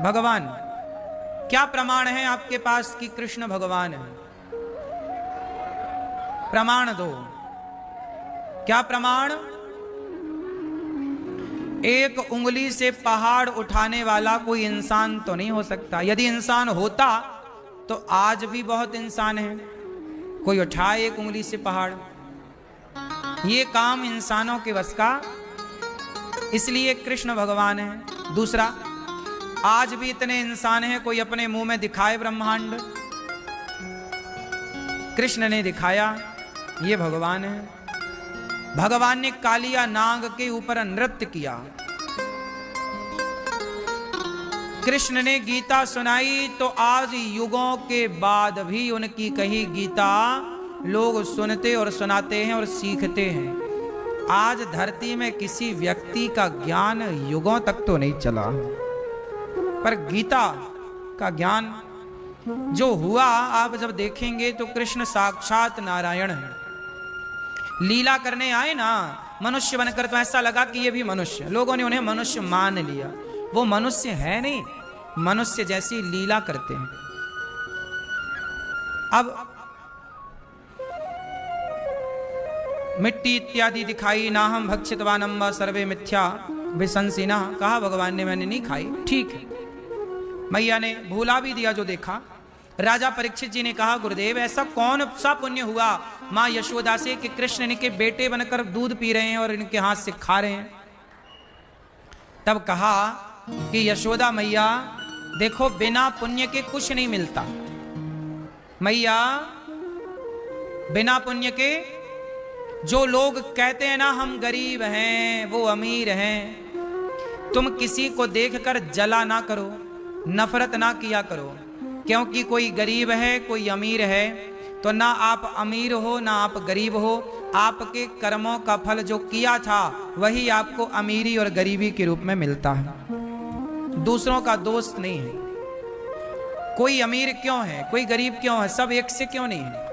भगवान। क्या प्रमाण है आपके पास कि कृष्ण भगवान है? प्रमाण दो। क्या प्रमाण? एक उंगली से पहाड़ उठाने वाला कोई इंसान तो नहीं हो सकता। यदि इंसान होता तो आज भी बहुत इंसान है, कोई उठाए एक उंगली से पहाड़। ये काम इंसानों के बस का, इसलिए कृष्ण भगवान है। दूसरा, आज भी इतने इंसान हैं, कोई अपने मुंह में दिखाए ब्रह्मांड, कृष्ण ने दिखाया, ये भगवान है। भगवान ने कालिया नाग के ऊपर नृत्य किया। कृष्ण ने गीता सुनाई तो आज युगों के बाद भी उनकी कही गीता लोग सुनते और सुनाते हैं और सीखते हैं। आज धरती में किसी व्यक्ति का ज्ञान युगों तक तो नहीं चला, पर गीता का ज्ञान जो हुआ, आप जब देखेंगे तो कृष्ण साक्षात नारायण है। लीला करने आए ना मनुष्य बनकर, तो ऐसा लगा कि ये भी मनुष्य, लोगों ने उन्हें मनुष्य मान लिया। वो मनुष्य है नहीं, मनुष्य जैसी लीला करते हैं। अब मिट्टी इत्यादि दिखाई, ना हम भक्षितवानम व सर्वे मिथ्या विशंसिना, कहा भगवान ने मैंने नहीं खाई, ठीक है। मैया ने भूला भी दिया जो देखा। राजा परीक्षित जी ने कहा गुरुदेव ऐसा कौन सा पुण्य हुआ मां यशोदा से कि कृष्ण इनके बेटे बनकर दूध पी रहे हैं और इनके हाथ से खा रहे हैं। तब कहा कि यशोदा मैया देखो, बिना पुण्य के कुछ नहीं मिलता। मैया बिना पुण्य के, जो लोग कहते हैं ना हम गरीब हैं वो अमीर हैं, तुम किसी को देखकर जला ना करो, नफरत ना किया करो, क्योंकि कोई गरीब है कोई अमीर है तो ना आप अमीर हो ना आप गरीब हो, आपके कर्मों का फल जो किया था वही आपको अमीरी और गरीबी के रूप में मिलता है। दूसरों का दोस्त नहीं है। कोई अमीर क्यों है, कोई गरीब क्यों है, सब एक से क्यों नहीं है?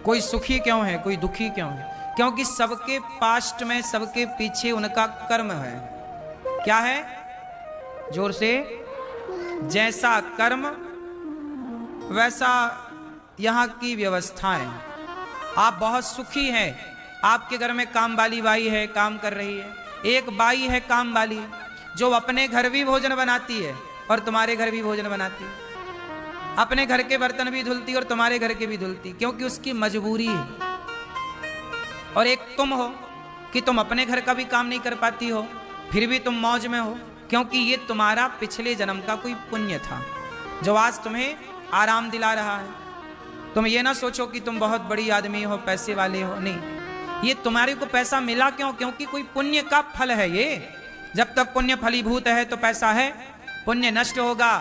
कोई सुखी क्यों है, कोई दुखी क्यों है? क्योंकि सबके पास्ट में, सबके पीछे उनका कर्म है। क्या है? जोर से। जैसा कर्म वैसा यहाँ की व्यवस्थाएं। आप बहुत सुखी हैं, आपके घर में काम वाली बाई है, काम कर रही है। एक बाई है काम वाली जो अपने घर भी भोजन बनाती है और तुम्हारे घर भी भोजन बनाती है, अपने घर के बर्तन भी धुलती और तुम्हारे घर के भी धुलती, क्योंकि उसकी मजबूरी है। और एक तुम हो कि तुम अपने घर का भी काम नहीं कर पाती हो, फिर भी तुम मौज में हो, क्योंकि ये तुम्हारा पिछले जन्म का कोई पुण्य था जो आज तुम्हें आराम दिला रहा है। तुम ये ना सोचो कि तुम बहुत बड़ी आदमी हो, पैसे वाले हो, नहीं। ये तुम्हारे को पैसा मिला क्यों? क्योंकि कोई पुण्य का फल है ये। जब तक पुण्य फलीभूत है तो पैसा है, पुण्य नष्ट होगा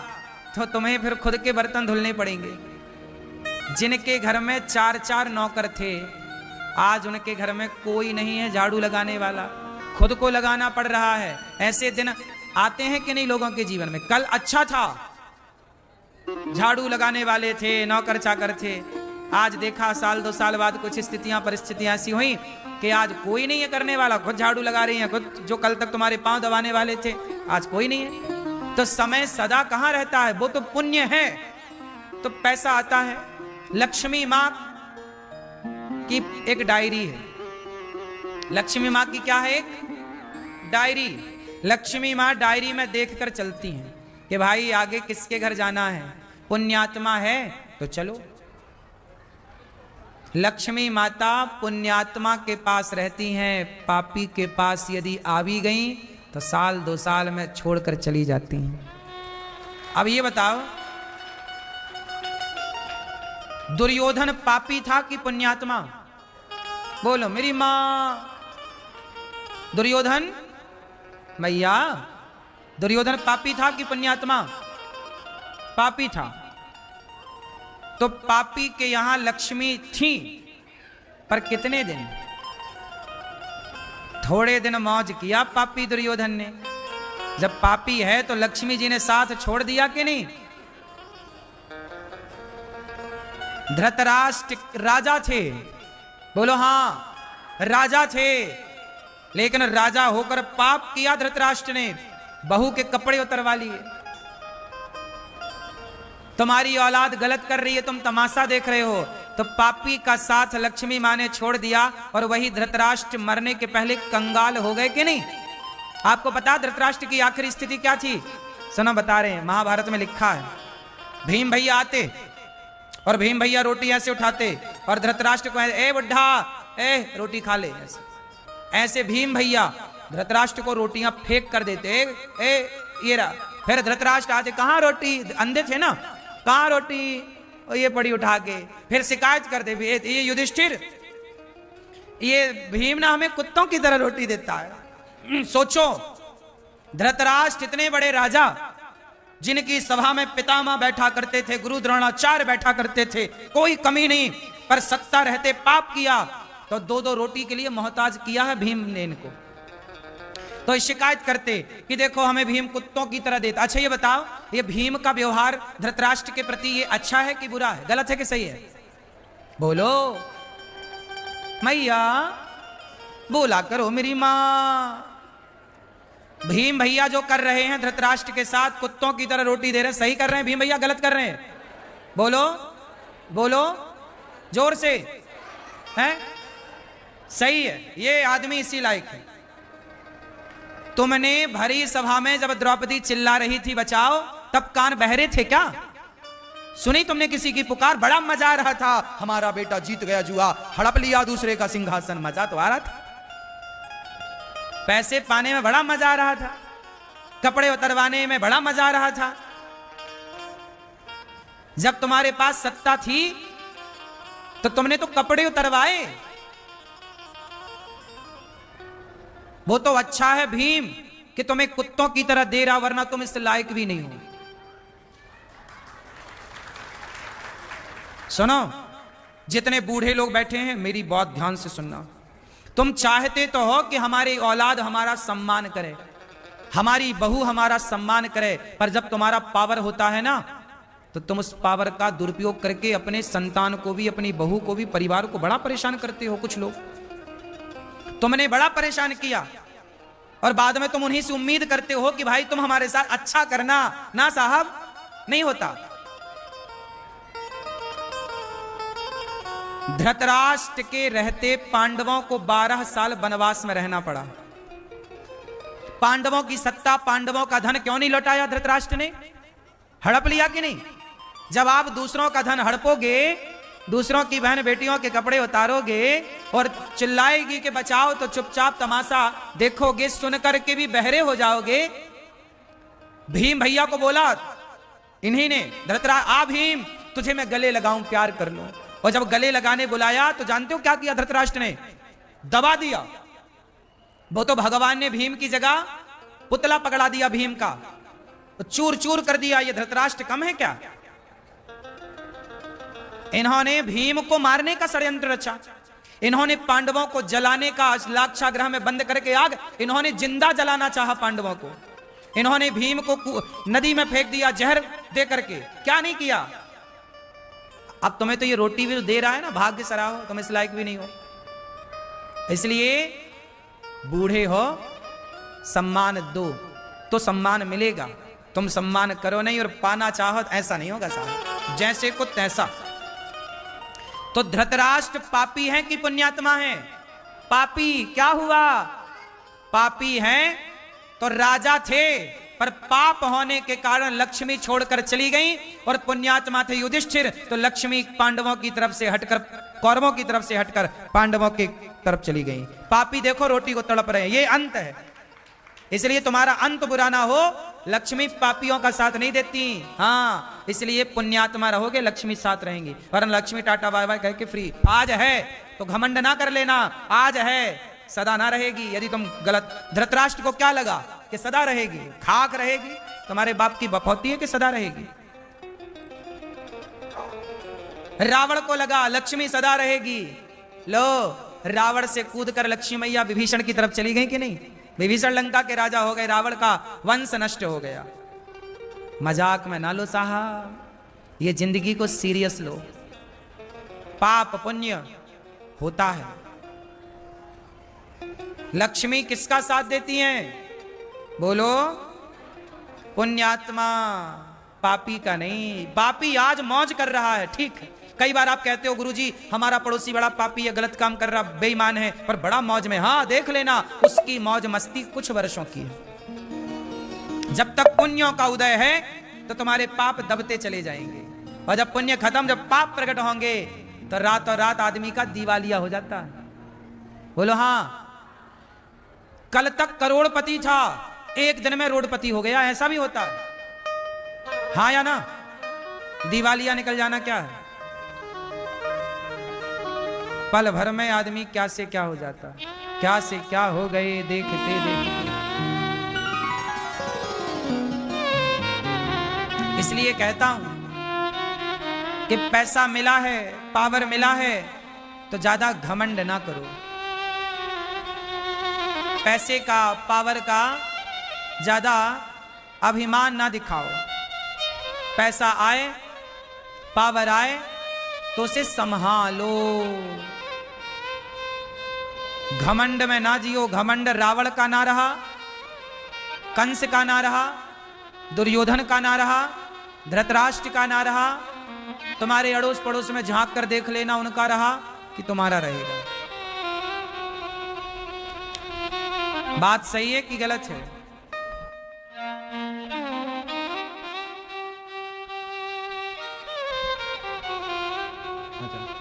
तो तुम्हें फिर खुद के बर्तन धुलने पड़ेंगे। जिनके घर में 4-4 नौकर थे, आज उनके घर में कोई नहीं है झाड़ू लगाने वाला, खुद को लगाना पड़ रहा है। ऐसे दिन आते हैं कि नहीं लोगों के जीवन में? कल अच्छा था, झाड़ू लगाने वाले थे, नौकर चाकर थे, आज देखा साल 2 साल बाद कुछ स्थितियां परिस्थितियां ऐसी हुई कि आज कोई नहीं है करने वाला, खुद झाड़ू लगा रही हैं, खुद जो कल तक तुम्हारे पांव दबाने वाले थे आज कोई नहीं है। तो समय सदा कहां रहता है? वो तो पुण्य है तो पैसा आता है। लक्ष्मी मां की एक डायरी है। लक्ष्मी मां की क्या है? एक डायरी। लक्ष्मी मां डायरी में देखकर चलती हैं कि भाई आगे किसके घर जाना है, पुण्यात्मा है तो चलो। लक्ष्मी माता पुण्यात्मा के पास रहती हैं, पापी के पास यदि आ भी गई तो साल 2 साल में छोड़कर चली जाती हैं। अब ये बताओ, दुर्योधन पापी था कि पुण्यात्मा? बोलो मेरी मां। दुर्योधन मैया, दुर्योधन पापी था कि पुण्यात्मा? पापी था। तो पापी के यहां लक्ष्मी थी, पर कितने दिन? थोड़े दिन मौज किया पापी दुर्योधन ने। जब पापी है तो लक्ष्मी जी ने साथ छोड़ दिया कि नहीं? धृतराष्ट्र राजा थे, बोलो हां राजा थे, लेकिन राजा होकर पाप किया धृतराष्ट्र ने। बहू के कपड़े उतरवा लिए। तुम्हारी औलाद गलत कर रही है, तुम तमाशा देख रहे हो, तो पापी का साथ लक्ष्मी माँ ने छोड़ दिया और वही धृतराष्ट्र मरने के पहले कंगाल हो गए कि नहीं? आपको पता धृतराष्ट्र की आखिरी स्थिति क्या थी? सुनो बता रहे हैं, महाभारत में लिखा है। भीम भैया आते और भीम भैया रोटी ऐसे उठाते और धृतराष्ट्र को ए बुढ़ा ए रोटी खा ले, ऐसे भीम भैया धृतराष्ट्र को रोटियां फेंक कर देते। ए ये रहा। फिर धृतराष्ट्र आते, कहां रोटी? अंधे थे ना, कहां रोटी? और ये पड़ी उठा के। फिर शिकायत करते, ये युधिष्ठिर, ये भीम ना हमें कुत्तों की तरह रोटी देता है। सोचो धृतराष्ट्र इतने बड़े राजा जिनकी सभा में पितामह बैठा करते थे, गुरु द्रोणाचार्य बैठा करते थे, कोई कमी नहीं, पर सत्ता रहते पाप किया तो दो दो रोटी के लिए मोहताज किया है भीम ने इनको। तो शिकायत करते कि देखो हमें भीम कुत्तों की तरह देता। अच्छा ये बताओ, ये भीम का व्यवहार धृतराष्ट्र के प्रति ये अच्छा है कि बुरा है, गलत है कि सही है? बोलो मैया, बोला करो मेरी मां। भीम भैया जो कर रहे हैं धृतराष्ट्र के साथ, कुत्तों की तरह रोटी दे रहे हैं, सही कर रहे हैं भीम भैया, गलत कर रहे हैं? बोलो बोलो जोर से, हैं? सही है, ये आदमी इसी लायक है। तुमने भरी सभा में जब द्रौपदी चिल्ला रही थी बचाओ, तब कान बहरे थे क्या? सुनी तुमने किसी की पुकार? बड़ा मजा आ रहा था, हमारा बेटा जीत गया जुआ, हड़प लिया दूसरे का सिंहासन, मजा तो आ रहा था, पैसे पाने में बड़ा मजा आ रहा था, कपड़े उतरवाने में बड़ा मजा आ रहा था। जब तुम्हारे पास सत्ता थी तो तुमने तो कपड़े उतरवाए। वो तो अच्छा है भीम कि तुम्हें कुत्तों की तरह दे रहा, वरना तुम इस लायक भी नहीं हो। सुनो, जितने बूढ़े लोग बैठे हैं मेरी बात ध्यान से सुनना। तुम चाहते तो हो कि हमारी औलाद हमारा सम्मान करे, हमारी बहू हमारा सम्मान करे, पर जब तुम्हारा पावर होता है ना, तो तुम उस पावर का दुरुपयोग करके अपने संतान को भी, अपनी बहू को भी, परिवार को बड़ा परेशान करते हो। कुछ लोग तुमने बड़ा परेशान किया और बाद में तुम उन्हीं से उम्मीद करते हो कि भाई तुम हमारे साथ अच्छा करना। ना साहब, नहीं होता। धृतराष्ट्र के रहते पांडवों को 12 साल वनवास में रहना पड़ा। पांडवों की सत्ता, पांडवों का धन क्यों नहीं लौटाया धृतराष्ट्र ने? हड़प लिया कि नहीं? जब आप दूसरों का धन हड़पोगे, दूसरों की बहन बेटियों के कपड़े उतारोगे और चिल्लाएगी कि बचाओ, तो चुपचाप तमाशा देखोगे, सुन करके भी बहरे हो जाओगे। भीम भैया को बोला इन्हीं ने, धृतराष्ट्र आ भीम, तुझे मैं गले लगाऊं, प्यार कर लूं। और जब गले लगाने बुलाया तो जानते हो क्या किया धृतराष्ट्र ने? दबा दिया। वो तो भगवान ने भीम की जगह पुतला पकड़ा दिया भीम का, तो चूर चूर कर दिया। ये धृतराष्ट्र कम है क्या? इन्होंने भीम को मारने का षड्यंत्र रचा, इन्होंने पांडवों को जलाने का, लाक्षागृह में बंद करके आग, इन्होंने जिंदा जलाना चाहा पांडवों को। इन्होंने भीम को नदी में फेंक दिया जहर दे करके। क्या नहीं किया? अब तुम्हें तो ये रोटी भी दे रहा है ना, भाग्य सराहो, तुम इस लायक भी नहीं हो। इसलिए बूढ़े हो, सम्मान दो तो सम्मान मिलेगा। तुम सम्मान करो नहीं और पाना चाहो, ऐसा नहीं होगा साहब, जैसे को तैसा। तो धृतराष्ट्र पापी हैं कि पुण्यात्मा हैं? पापी। क्या हुआ? पापी हैं तो राजा थे, पर पाप होने के कारण लक्ष्मी छोड़कर चली गई, और पुण्यात्मा थे युधिष्ठिर, तो लक्ष्मी पांडवों की तरफ से हटकर, कौरवों की तरफ से हटकर पांडवों की तरफ चली गई। पापी देखो रोटी को तड़प रहे हैं, ये अंत है। इसलिए तुम्हारा अंत बुरा ना हो, लक्ष्मी पापियों का साथ नहीं देती। हाँ, इसलिए पुण्यात्मा रहोगे, लक्ष्मी साथ रहेंगी। वरना लक्ष्मी टाटा बाय बाय कह के फ्री। आज है तो घमंड ना कर लेना, आज है सदा ना रहेगी। यदि तुम गलत, धृतराष्ट्र को क्या लगा कि सदा रहेगी? खाक रहेगी। तुम्हारे बाप की बपौती है कि सदा रहेगी? रावण को लगा लक्ष्मी सदा रहेगी। लो, रावण से कूदकर लक्ष्मी मैया विभीषण की तरफ चली गई कि नहीं? विभीषण लंका के राजा हो गए, रावण का वंश नष्ट हो गया। मजाक में ना लो साहब, ये जिंदगी को सीरियस लो। पाप पुण्य होता है। लक्ष्मी किसका साथ देती हैं? बोलो, पुण्यात्मा पापी का नहीं। पापी आज मौज कर रहा है, ठीक है। कई बार आप कहते हो गुरुजी हमारा पड़ोसी बड़ा पापी है, गलत काम कर रहा, बेईमान है, पर बड़ा मौज में। हाँ देख लेना, उसकी मौज मस्ती कुछ वर्षों की है। जब तक पुण्यों का उदय है तो तुम्हारे पाप दबते चले जाएंगे, और जब पुण्य खत्म, जब पाप प्रकट होंगे तो रातों रात आदमी का दिवालिया हो जाता है। बोलो हाँ। कल तक करोड़पति था, एक दिन में रोडपति हो गया, ऐसा भी होता है। हाँ या ना? दिवालिया निकल जाना क्या है? पल भर में आदमी क्या से क्या हो जाता है, क्या से क्या हो गए देखते देखते। इसलिए कहता हूं कि पैसा मिला है, पावर मिला है, तो ज्यादा घमंड ना करो। पैसे का, पावर का ज्यादा अभिमान ना दिखाओ। पैसा आए, पावर आए तो उसे संभालो, घमंड में ना जियो। घमंड रावण का ना रहा, कंस का ना रहा, दुर्योधन का ना रहा, धृतराष्ट्र का ना रहा। तुम्हारे अड़ोस पड़ोस में झांक कर देख लेना, उनका रहा कि तुम्हारा रहेगा। बात सही है कि गलत है?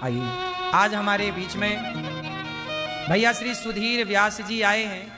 आइए, आज हमारे बीच में भैया श्री सुधीर व्यास जी आए हैं।